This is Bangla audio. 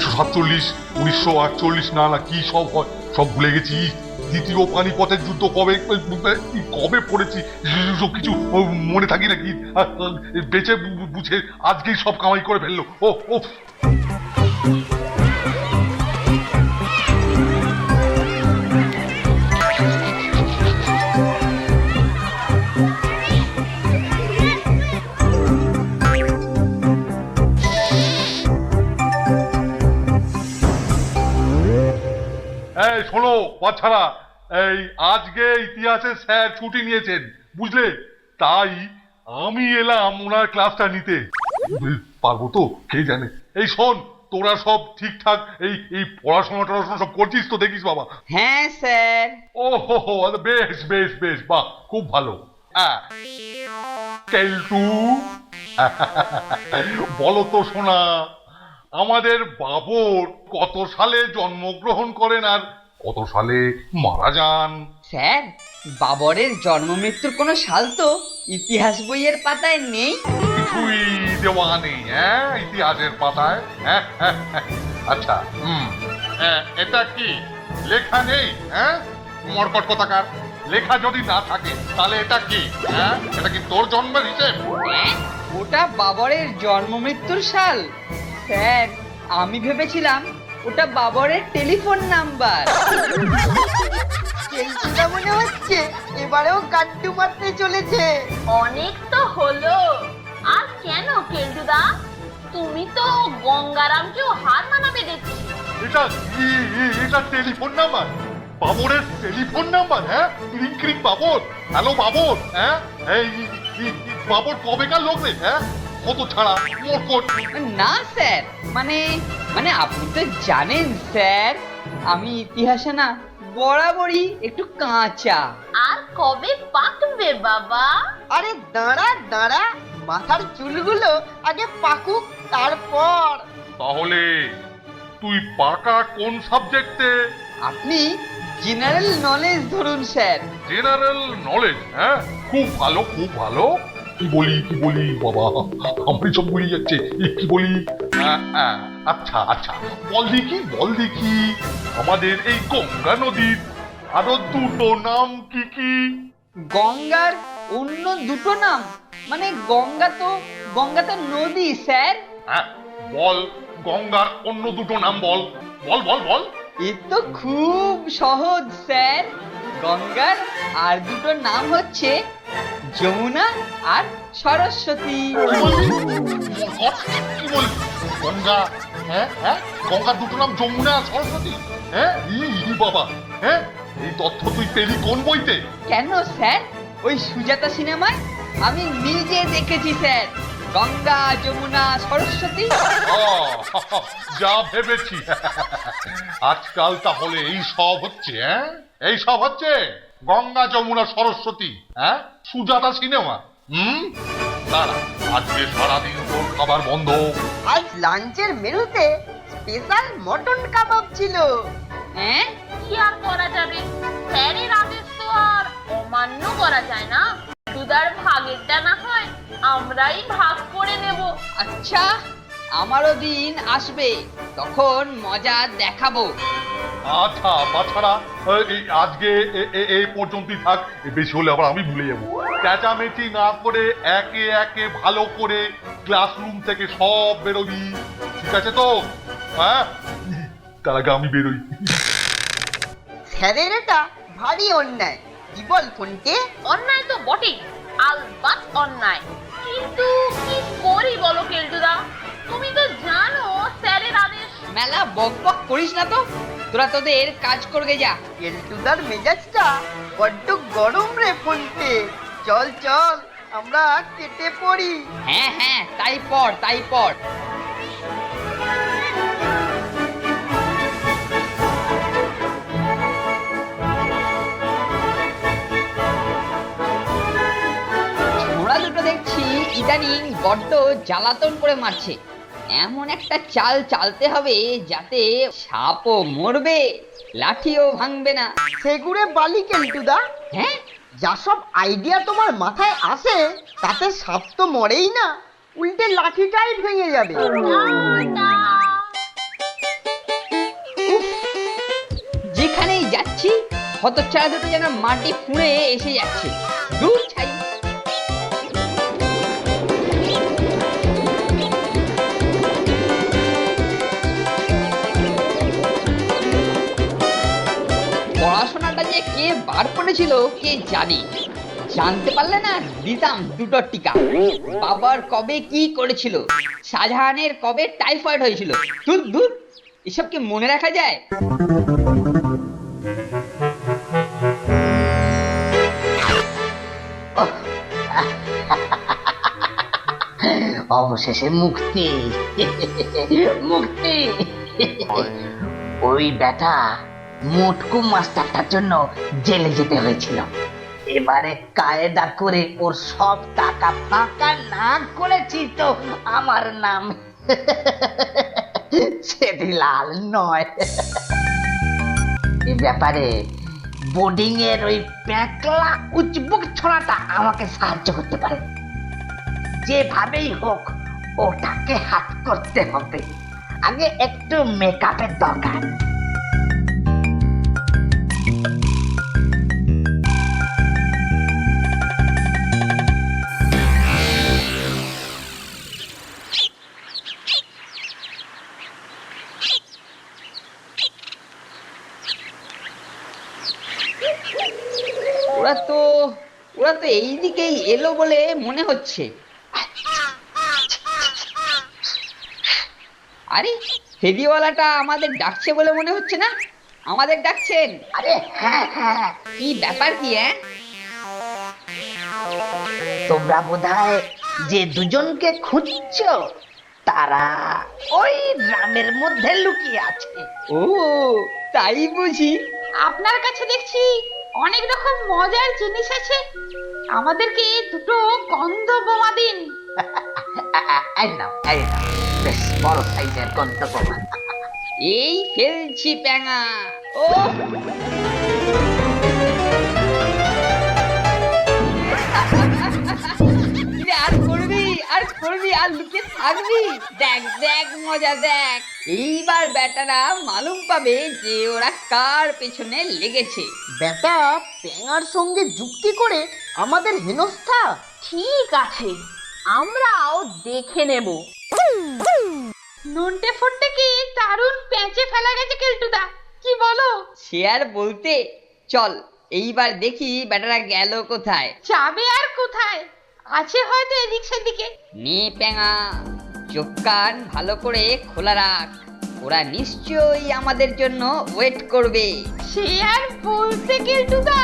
1947, 1948 না না কি সব হয় সব ভুলে গেছি। দ্বিতীয় পানিপথের যুদ্ধ কবে কবে পড়েছি সব কিছু মনে থাকি নাকি? বেঁচে বুঝে আজকেই সব কামাই করে ফেললো। ও ও এই শোনো বাচ্চারা, এই আজকে ইতিহাসের স্যার ছুটি নিয়েছেন বুঝলে, তাই আমি এলাম ওনার ক্লাসটা নিতে। পারবো তো কে জানে। এই শোন, তোরা সব ঠিকঠাক এই এই পড়াশোনা টড়াশোনা সব করছিস তো দেখিস বাবা? হ্যাঁ স্যার। ও হো হো, বেশ বেশ বেশ, বাহ খুব ভালো। কেলটু বলো তো শোনা, আমাদের বাবর কত সালে জন্মগ্রহণ করেন আর কত সালে মারা যান? স্যার, বাবরের জন্ম মৃত্যুর কোনো সাল তো ইতিহাস বইয়ের পাতায় নেই। কিছুই দেওয়া নেই ইতিহাসের পাতায়? আচ্ছা, এটা কি লেখা নেই? মরকট কথাকার, লেখা যদি না থাকে তাহলে এটা কি? এটা কি তোর জন্মের হিসেব? ওটা বাবরের জন্ম মৃত্যুর সাল। স্যার, আমি ভেবেছিলাম ওটা বাবরের টেলিফোন নাম্বার। কেলটুদা মনে হচ্ছে এবারেও গাড্ডু মারতে চলেছে। অনেক তো হলো। আর কেন কেলটুদা, তুমি তো গঙ্গারামকেও হার মানাবে দেখছি। এটা এটা টেলিফোন নাম্বার, বাবরের টেলিফোন নাম্বার। ক্রিং ক্রিং বাবর, হ্যালো বাবর। এই বাবর কবেকার লোক রে? কত ছাড়া মরকট। না স্যার, মানে মানে আপনি তো জানেন স্যার, আমি ইতিহাসে না বরাবরই একটু কাঁচা। আর কবে পাকবে বাবা? আরে দাঁড়া দাঁড়া, মাথার চুলগুলো আগে পাকুক তারপর। তাহলে তুই পাকা কোন সাবজেক্টে? আপনি জেনারেল নলেজ ধরুন স্যার। General knowledge? খুব ভালো খুব ভালো। কি বলি বাবা, আমি সব ভুলে যাচ্ছে। কি বলি? আচ্ছা আচ্ছা, বল দেখি আমাদের এই গঙ্গা নদীর আরো দুটো নাম কি কি? গঙ্গার অন্য দুটো নাম? মানে গঙ্গা তো নদী স্যার। বল, গঙ্গার অন্য দুটো নাম বল বল বল বল। এ তো খুব সহজ স্যার। গঙ্গার আর দুটো নাম হচ্ছে যমুনা আর সরস্বতী। কি বলি? গঙ্গা? গঙ্গার দুটো নাম যমুনা আর সরস্বতী? বাবা, এই তথ্য তুই পেলি কোন বইতে? কেন স্যার, ওই সুজাতা সিনেমায় আমি নিজে দেখেছি স্যার, গঙ্গা যমুনা সরস্বতী। যা ভেবেছি। আজকাল তাহলে এই সব হচ্ছে? এই সব হচ্ছে গঙ্গা যমুনা সরস্বতী, সুজাতা সিনেমা। দাঁড়া, আজকে সারাদিন তোর খাবার বন্ধ। আজ লাঞ্চের মেনুতে স্পেশাল মটন কাবাব ছিল। কি আর করা যাবে, স্যারের আদেশ তো আর অমান্য করা যায় না। দুদার ভাগেরটা না হয় আমরাই ভাগ করে নেব। আচ্ছা, আমারও দিন আসবে, তখন মজা দেখাবো। আচ্ছা বাছারা, আজকে এই পর্যন্তই থাক। বেশি হলে আবার আমি ভুলে যাবো। চেঁচামেচি না করে একে একে ভালো করে ক্লাসরুম থেকে সব বেরোবি, ঠিক আছে তো? তার আগে আমি বেরোই। স্যারের এটা ভারী অন্যায়। কি বল ফোনকে? অন্যায় তো বটেই, আলবাত অন্যায়। কিন্তু কি করি বলো কেলটুদা, তুমি তো জানো স্যারের আদেশ। মেলা বক বক করিস না তো, তোরা তোদের কাজ করবে যা। কেলটুদার মেজাজটা বড্ড গরম রে ফোনকে। চল চল, আমরা কেটে পড়ি। হ্যাঁ, তাই পড়। ছোড়া দুটো দেখছি ইদানিং বড্ড জ্বালাতন করে মারছে। এমন একটা চাল চালতে হবে যাতে সাপও মরবে, লাঠিও ভাঙবে না। সেগুড়ে বালি কেলটুদা। হ্যাঁ, যা সব আইডিয়া তোমার মাথায় আসে তাতে সাপ তো মরেই না, উল্টে লাঠিটাই ভেঙে যাবে। দেখছি হতচ্ছাড়া দুটো যেন মাটি ফুঁড়ে এসে যাচ্ছে। দূর ছাই। পড়াশোনাটা যে কে বার করেছিল কে জানে, জানতে পারলে না দিতাম দুটো টিকা। বাবার কবে কি করেছিল, শাহজাহানের কবে টাইফয়েড হয়েছিল, দূর দূর, এসব কি মনে রাখা যায়? অবশেষে মুক্তি, মুক্তি। ওই বেটা মোটকু মাস্টারটার জন্য জেলে যেতে হয়েছিল। এবারে কায়দা করে ওর সব টাকা ফাঁকা না করেছি তো আমার নাম ছেদিলাল নয়। এই ব্যাপারে বোর্ডিং এর ওই প্যাকলা উচবুক ছোড়াটা আমাকে সাহায্য করতে পারে। যেভাবেই হোক ওটাকে হাত করতে হবে। আগে একটু মেকআপের দরকার। ওরা তো এইদিকেই এলো বলে মনে হচ্ছে। আরে ফেরিওয়ালাটা আমাদের ডাকছে বলে মনে হচ্ছে না? আমাদের ডাকছেন? আরে হ্যাঁ হ্যাঁ, কি ব্যাপার কি? তোমরা বোধহয় যে দুজনকে খুঁজছো তারা ওই গ্রামের মধ্যে লুকিয়ে আছে। ও তাই বুঝি? আপনার কাছে দেখছি অনেক রকম মজার জিনিস আছে, আমাদেরকে দুটো গন্ধ বোমা দিন। এই নাও, বেশ বড় সাইজের গন্ধ বোমা। এই ফেলছি প্যাঙা। ও আর করবি আর করবি আর লুকিয়ে থাকবি? দেখ দেখ মজা দেখ, এইবার বেটারা মালুম পাবে যে ওরা কার পেছনে লেগেছে। বেটা পেঙার সঙ্গে যুক্তি করে আমাদের হেনস্থা। ঠিক আছে, আমরাও দেখে নেব। নুনটে ফুটতে কি দারুণ পেঁচে ফেলা গেছে কেলটুদা, কি বলো? সে আর বলতে, চল এইবার দেখি বেটারা গেল কোথায়। যাবে আর কোথায়, আছে হয়তো এদিক সেদিকে। নে প্যাঙা, চোখ কান ভালো করে খোলা রাখ, ওরা নিশ্চয়ই আমাদের জন্য ওয়েট করবে। সে আর বলতে কেলটুদা।